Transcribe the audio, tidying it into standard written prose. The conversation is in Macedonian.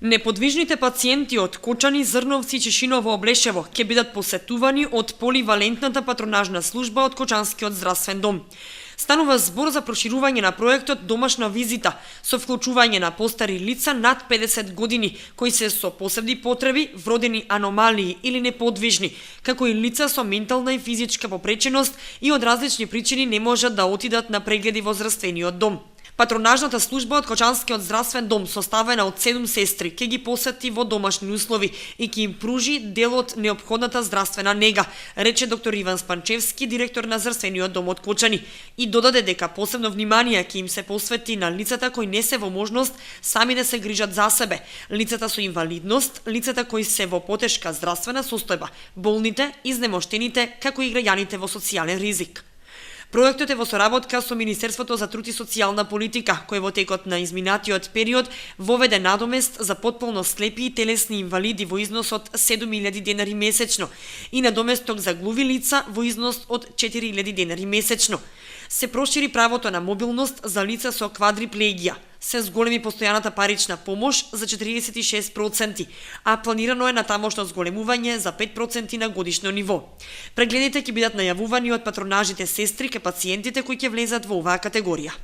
Неподвижните пациенти од Кочани, Зрновци, Чешиново, Облешево ќе бидат посетувани од поливалентната патронажна служба од Кочанскиот здравствен дом. Станува збор за проширување на проектот Домашна визита со вклучување на постари лица над 50 години кои се со посебни потреби, вродени аномалии или неподвижни, како и лица со ментална и физичка попреченост и од различни причини не можат да отидат на прегледи во здравствениот дом. Патронажната служба од Кочанскиот здравствен дом, составена од 7 сестри, ќе ги посети во домашни услови и ќе им пружи дел од неопходната здравствена нега, рече доктор Иван Спанчевски, директор на здравствениот дом од Кочани, и додаде дека посебно внимание ќе им се посвети на лицата кои не се во можност сами да се грижат за себе, лицата со инвалидност, лицата кои се во потешка здравствена состојба, болните, изнемоштените, како и граѓаните во социјален ризик. Проектот е во соработка со Министерството за труд и социјална политика, кој во текот на изминатиот период воведе надомест за потполно слепи и телесни инвалиди во износ од 7.000 денари месечно и надоместок за глуви лица во износ од 4.000 денари месечно. Се прошири правото на мобилност за лица со квадриплегија, се зголеми постојаната парична помош за 46%, а планирано е на тамошно зголемување за 5% на годишно ниво. Прегледите ќе бидат најавувани од патронажните сестри ке пациентите кои ќе влезат во оваа категорија.